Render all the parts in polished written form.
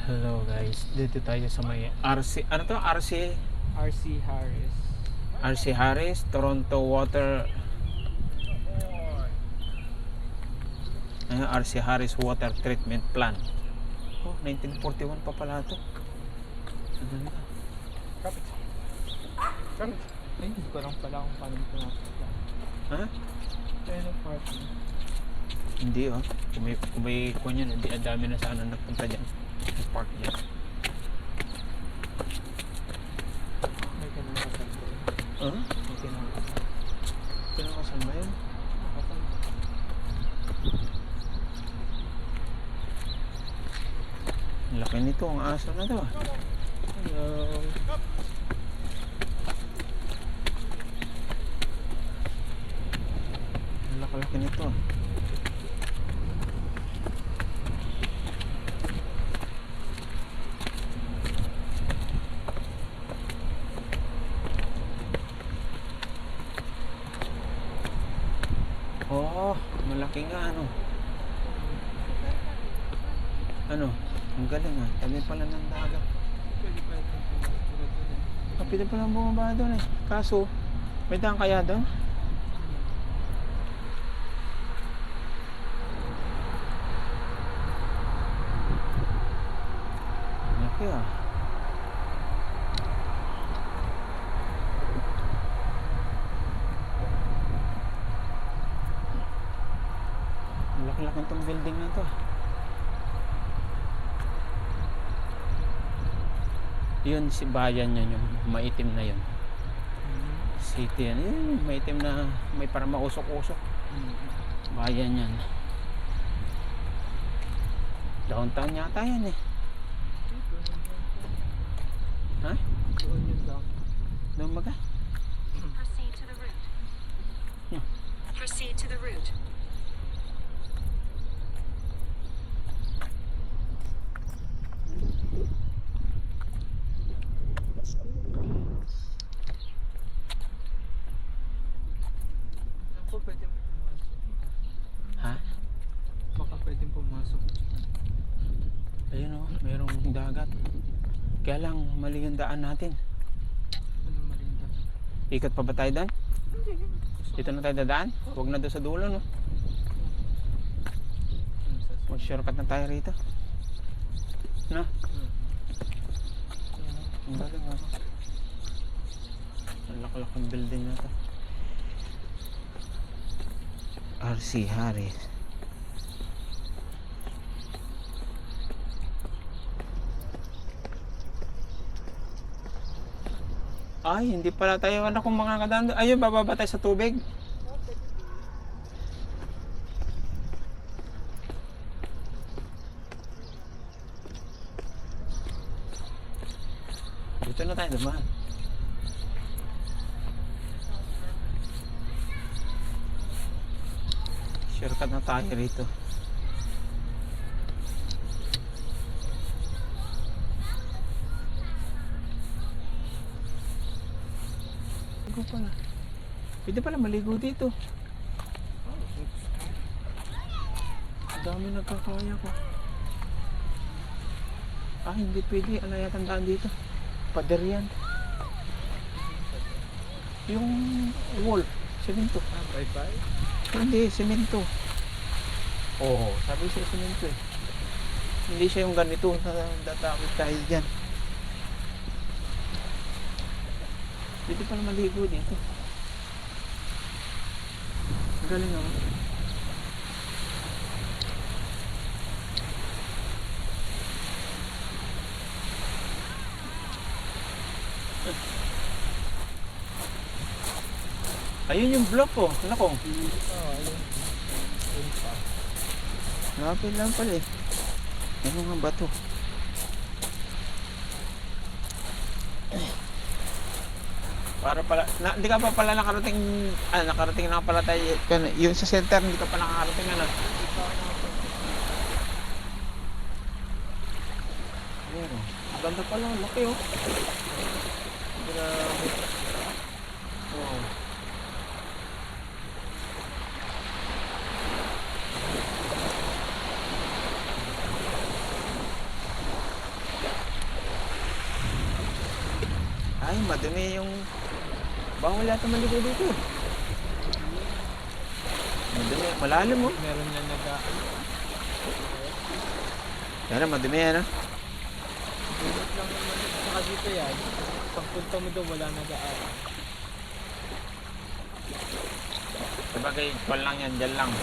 Hello guys, dito tayo sa may RC, ano to? RC Harris. RC Harris, Toronto Water, RC Harris Water Treatment Plant. Oh, 1941 pa pala to. Ang ganda. Kapit. Kapit. Ay, hindi ko lang pala kung paano ito nakakita. Ha? Pero party. Hindi oh. Kung may kung yan, hindi ang dami na sana nagpunta dyan. Park dyan. May kinakasan ko. Huh? May kinakasan. Kinakasan ba yun? Nakakasan. Ang laki nito, ang aso na to. Hello. Ang laki nito. Oo, malaki nga ano. Ano? Ang galing ah. Tabi pala ng dagat. Pwede pa ito tulad yun. Pwede palang bumaba doon eh. Kaso, may daan kaya doon? Laki ah. Ang laki-laki itong building na to. Yun si bayan yun, yung maitim na yun. City yan. Yun, maitim na may para mausok-usok. Bayan yan. Downtown yata yan eh. Ha? Doon yun lang. Doon baga? Proceed to the route. Yeah. Proceed to the route. Ako pwede pumasok. Ha? Baka pwede pumasok. Ayun o, mayroong dagat. Kaya lang, mali yung daan natin. Ano malinda? Ikot pa ba tayo doon? Dito na tayo dadaan? Huwag na doon sa dulo, no? Mag-shortcut na tayo rito. No? Ang galing ako. Ang laki-laking building na to. RC Harris. Ay, hindi pala tayo kung mga kadaan. Ayun, bababa tayo sa tubig. Dito na tayo naman. Shortcut na tayo rito. Maligo pala. Pwede pala maligo dito. Ang dami nagkakaya ko. Ah, hindi pwede. Alaya tandaan dito. Pader yan. Yung wall. Semento. Bye-bye. Hindi, semento. Oo, sabi siya semento eh. Hindi siya yung ganito na datakot tayo dyan. Dito pala maligo dito. Ang galing naman. Ayun yung block ko. Ano ko? Ayun. Ayun pa. Napil lang pala eh. Ano nga ba to? Para pala, hindi ka pa pala nakarating, nakarating na pala tayo. Yung sa center, hindi ka pa nakarating ano. Pero, ganda pala, laki oh. Grabe. Wow. madumi yung... Bawal yata maligo dito. Madumi, malalim mo. Meron na Yan, madumi yan, ah. Dulot lang naman. Saka dito yan. Pagpunta mo doon, wala nag-aaral. Sabagay, pal lang yan, dyan lang.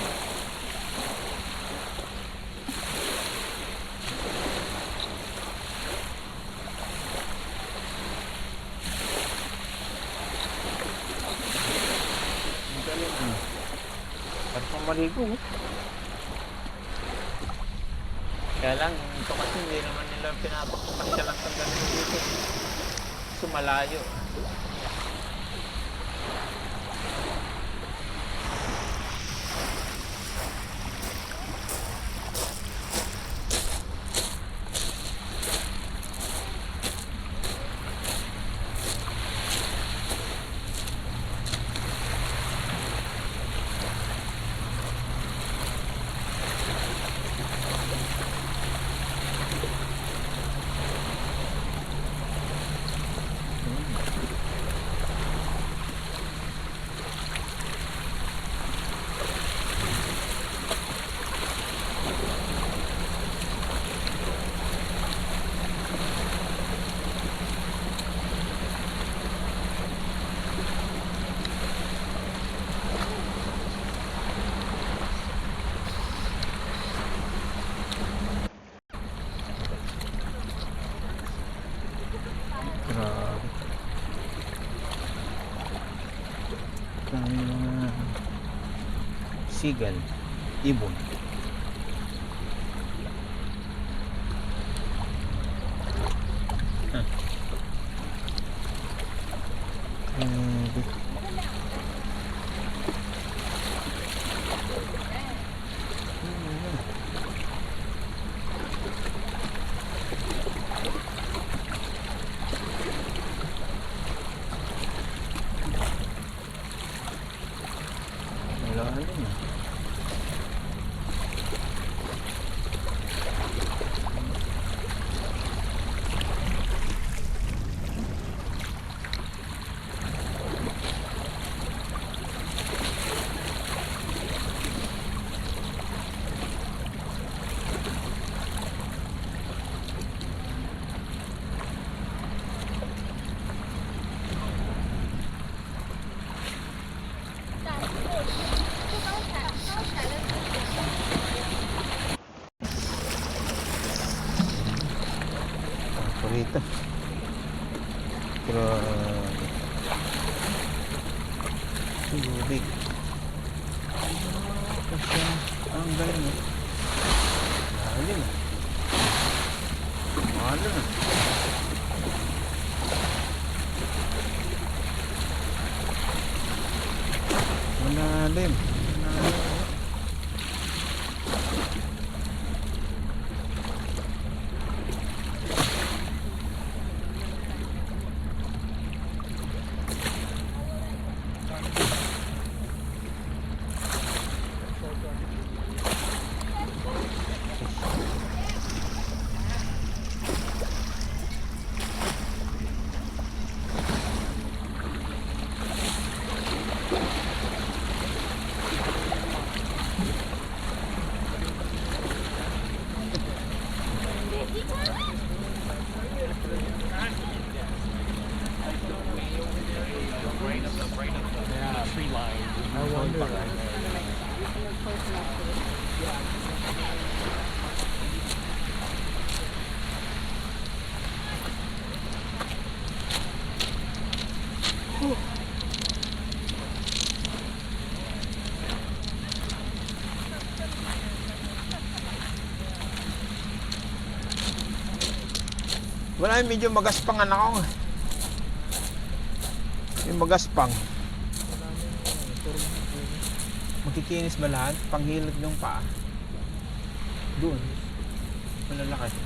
Ang galing, ano. Parang pang maligo, oh. Kaya lang, ito kasi hindi naman nila pinapakapasya lang ng ganito dito. So malayo. Grabe. Kami mga sigal, ibon. Huh. Grabe. Wala ka din, ah. Rito. Grabe. Tubig. Kasi ang galing, eh. Lalim, eh. Malam, eh. Malalim. Malalim. I wonder. Wala, medyo magaspangan ako. Yung magaspang. Magkikinis ba lahat? Panghilod ng paa. Doon. Malalaki.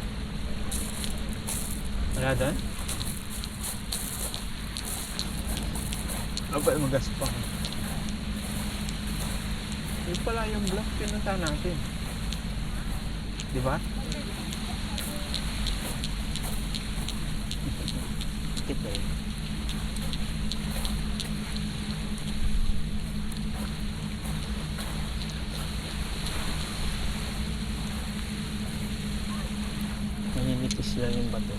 Wala doon? Aba, magaspang. Yung pala yung block, pinunta natin. Di ba? Kita eh. Manipis lang yung bato.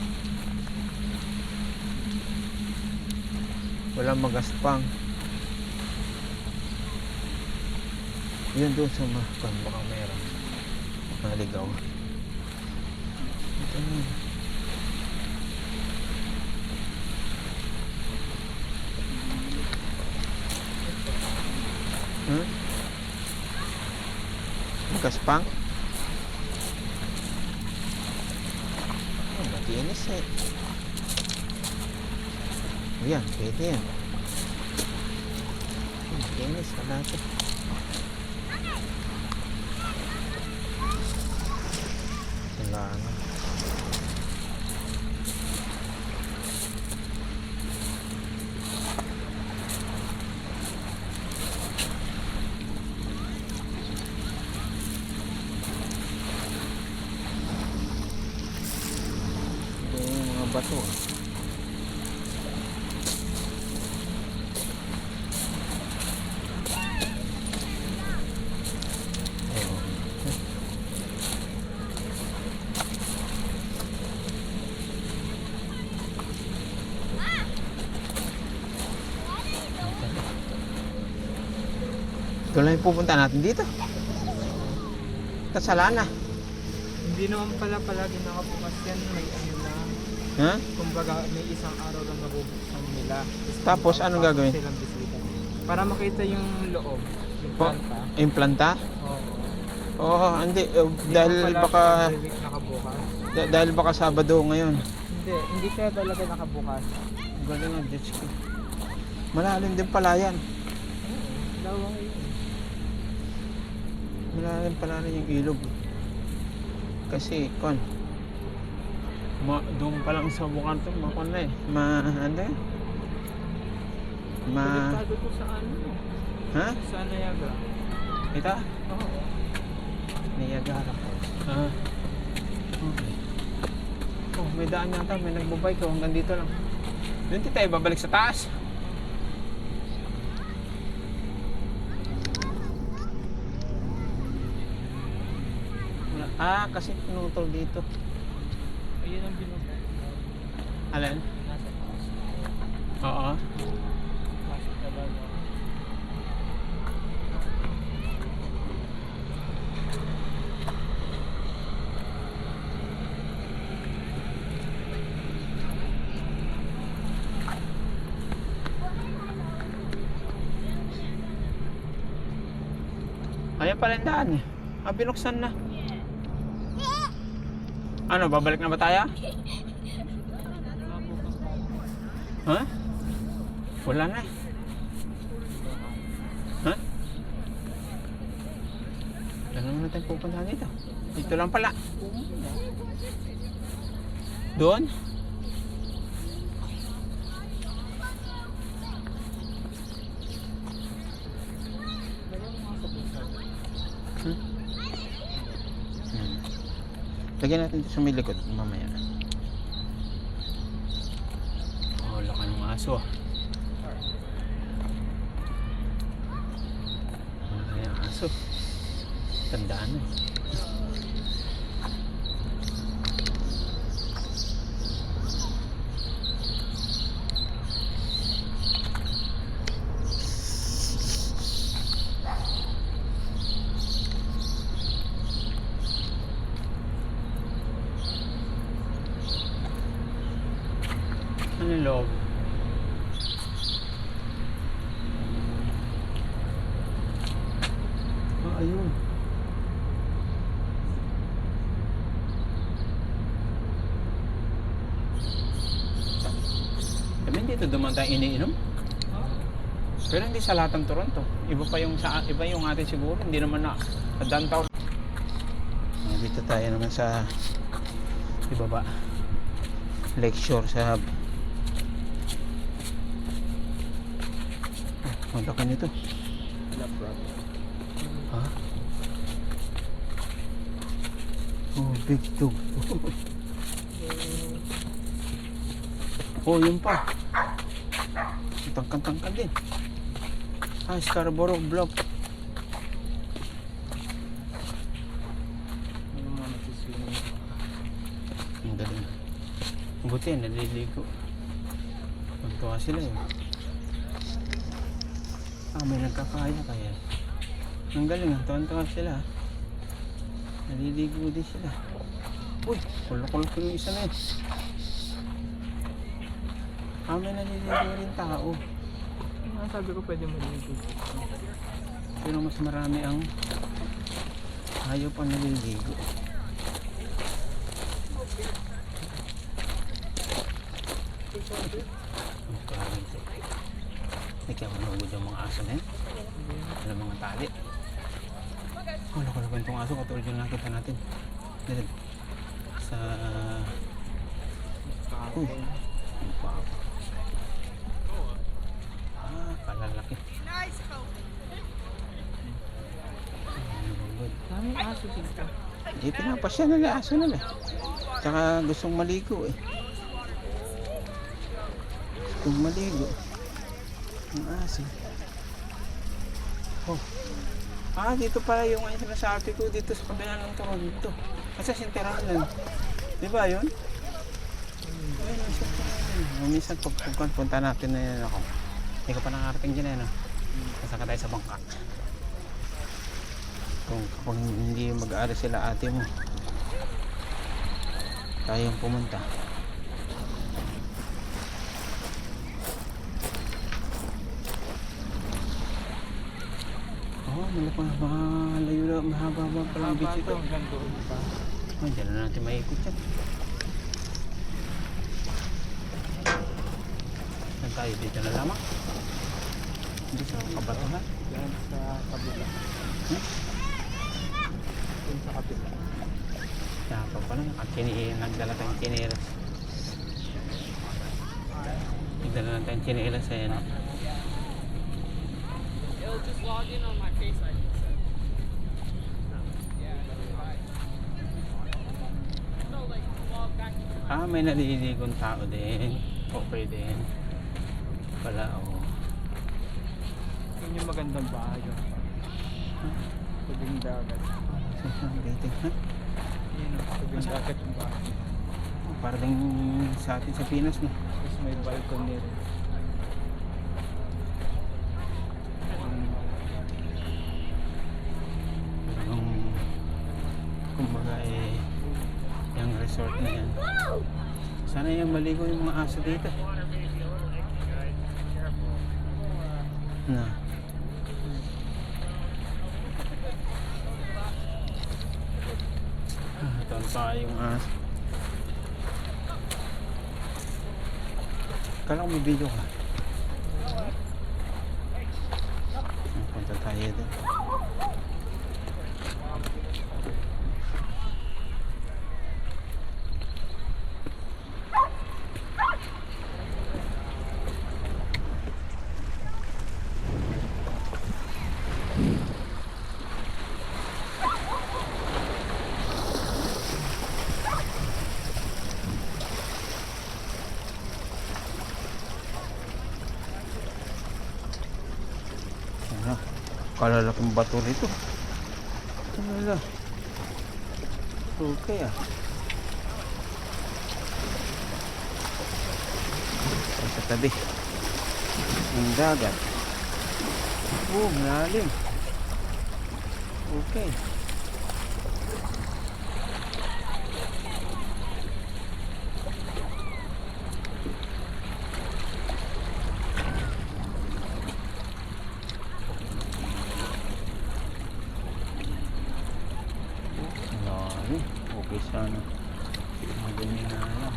Walang magaspang. Yun doon sa mahkan, baka meron. Naligaw. Ito na. Magaspang? Oh, matinis eh. Ayan, pwede yan. Matinis, wala ito. Kailangan. Ito yung mga bato. Ito lang yung pupunta natin dito. Kasalana. Hindi naman pala palagi nakabukas yan. May ano na. Ha? Kumbaga may isang araw lang nabubuksan nila. Tapos, anong gagawin? Silang bisita. Para makita yung loob. Yung Po, planta. yung planta? Oo. Oo, hindi. Hindi Dahil naman pala baka every week nakabukas. dahil baka Sabado ngayon. Hindi kaya talaga nakabukas. Galing ang jet ski. Malalim din pala yan. Lawang yun. Malalim pala rin yung ilog. Kasi, doon pa lang sa bukan to, makon na eh. Ano eh? Konektado to sa ano? Ha? Sa Niagara. Ito? Oo. Niagara Falls. Ah. Okay. Oh, may daan yata. May nagbabike ko. Hanggang dito lang. Doon di tayo babalik sa taas. Ah, kasi pinutol dito. Ayun ang binaba. Alin? Nasa taas. Oo. Nasa tabaga. Ayan pala yung daan eh. Ah, binuksan na. Ano, babalik na ba tayo? Ha? Wala na eh. Ha? Wala naman natin pupuntahan dito. Dito lang pala. Doon? Lagyan natin ito sa may likod mamaya. Oh, laki ng aso. Laki ng aso. Tandaan na. Ano yung loob? Ah, ayun. Sabi dito duman tayo iniinom? Pero hindi sa lahat ng Toronto. Iba yung atin siguro. Hindi naman na downtown. Dito tayo naman sa ibaba. Lakeshore sa ang laki nito. Ha? Oh, big dog. Oh, yun pa. Tangkad-tangkad din. Ah, Scarborough Block. Yung mga nagsiswimming. galing. Buti, naliligo. Magtuwa sila eh. May nagkakaya kaya. Ang galing, tuwan-tuwa sila. Naliligo din sila. Uy, kulok-kulok yung isa na eh. May naliligo rin tao. Sabi ko pwede maligo. Pero mas marami ang ayaw pa naliligo. Hindi kaya manugod yung mga aso na yun. Alam mga tali. Wala ko lang itong aso. Katulad yung nakita natin. Dito. Sa... Uy. Ang papa. Kalalaki. Dami aso dito. Pinapasya nila aso nila. Tsaka gustong maligo eh. Gustong maligo. Ang aso. Oh. Dito pala yung sinasabi ko dito sa kabila ng Toronto. Kasi sintiralan. Di ba yun? Ayun, ang sintiralan. Minsan pagpunta natin na yun ako. Hindi ko pa nakarating dyan eh, no? Kasaka tayo sa bangka. Kung hindi mag-aari sila ate mo, tayong pumunta. Malayo na, mahaba pala ang beach ito. Hanggang doon pa. Diyan na natin maikot yan. Saan tayo? Dito na lamang? Hindi sa kabatuhan? Yan sa kabila. Yan sa kabila. Dapat pala, nagdala tayong chinelas. Nagdala na tayong chinelas sa yan. It'll just log in on my face ID. May naliligong tao din. Okay din. Pala, oo. Yun yung magandang bahay yun. Tubing dagat. Dating, ha? Yun yung tubing dagat yung bahay. Parang sa atin sa Pinas, no? Tapos may balcony rin. Kumbaga yung resort na yan. Sana yung maligo yung mga aso dito. Na. Tonto yung aso. Kala ko may video ka. Punta tayo doon. Kalalaking bato rito. Wala. Okay ah. Sa tabi. Ang dagat. Malalim. Okay. Okay sana. Madumi na lang.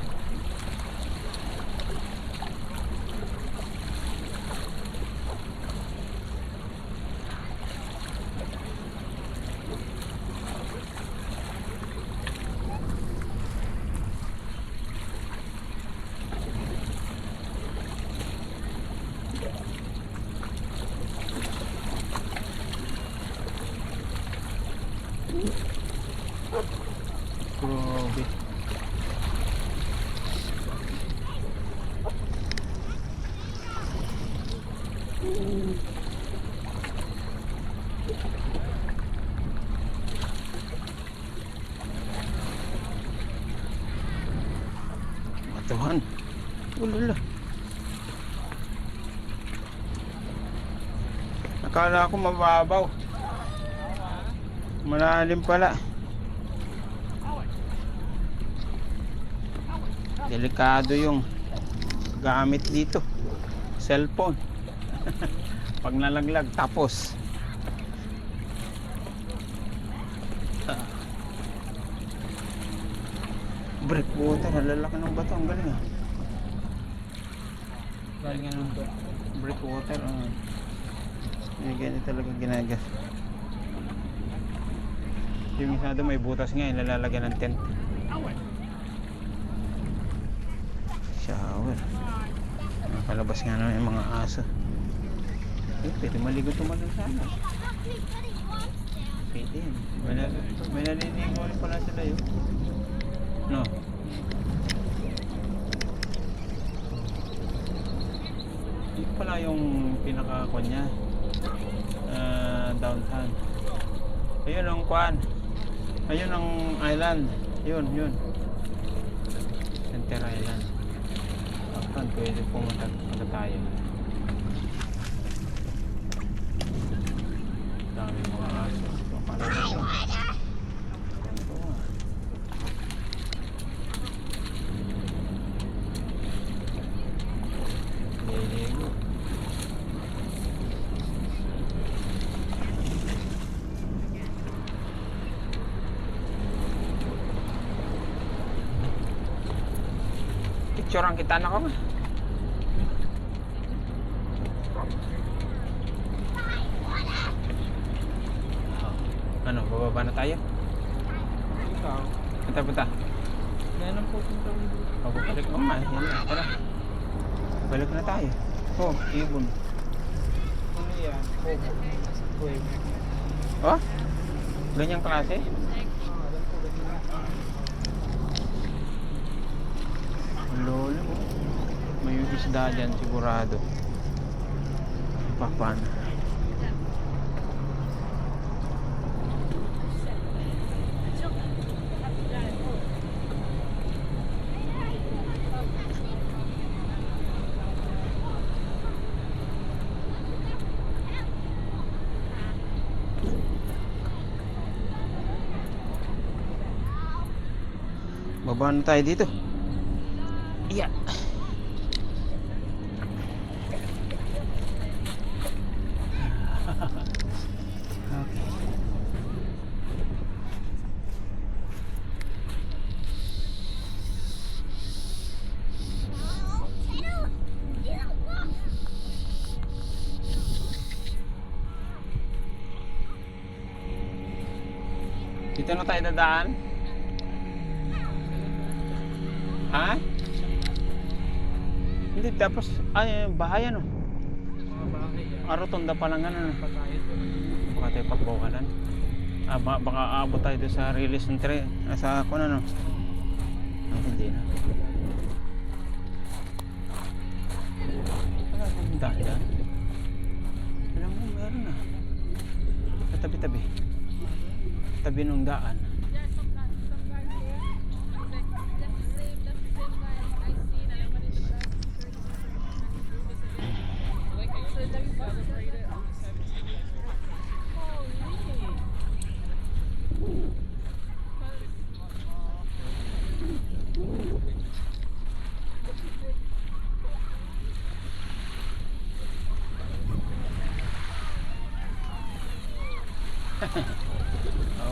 Grabe. Pwestuhan. Ulala. Akala ko mababaw. Malalim pala. Delikado yung gamit dito. Cellphone. Pag nalaglag tapos. Breakwater, nalalaki ng bato. Ang galing ah. Galing nga nung doon. Breakwater. Ganyan talaga ginagas. Yung isa doon may butas nga. Nalalagyan ng tent. Shower. Nakalabas nga naman yung mga aso. Pwede maligo tumalon sana. Pwede yan. May naliligo rin pala sila yun. No. Ito pala yung pinaka-kwan niya. Downtown. Ayun ang kwan. Ayun ang island. Yun. Center Island. Uptown, pwede pumunta tayo. Dami mga aso. Ito pala ito. Picturean kita na ko. Ano, bababa na tayo? Ikaw. Punta. Ganun po punta mo dito. Balik mo nga. Yan na, tara. Balik na tayo. Oh, ibon. Ano yan? Wave. Oh? Ganyang klase? Alam po, ganyan. Lolo. May isda dyan sigurado. Papan. Baba na tayo dito. Iya. Okay. Dito na tayo dadaan. Ha? Hindi, tapos, bahay ano? Mga bahay yan. Rotonda pa lang ano. Patayo doon. Baka tayo pagbukalan. Baka aabot tayo doon sa release ng tren. Sa ako na no? Hindi na. Wala akong daan. Alam mo, meron na. Sa tabi-tabi. Tabi ng daan.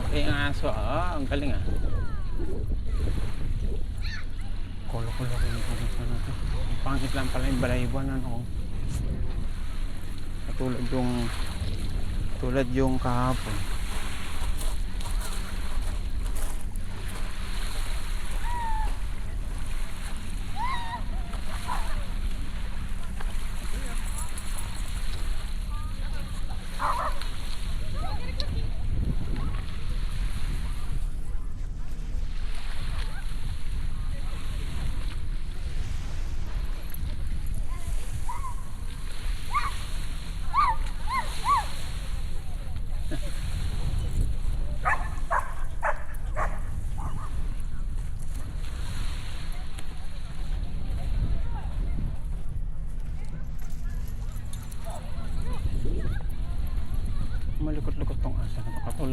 Okay ang aso. Ang galing ah. Kulo-kulo rin ito. Ang pangit lang pala yung balayban ano. Tulad yung kahapon.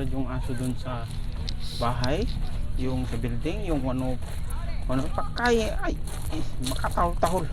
sumunod yung aso dun sa bahay, yung sa building, yung ano pagkaya ay makatahol-tahol.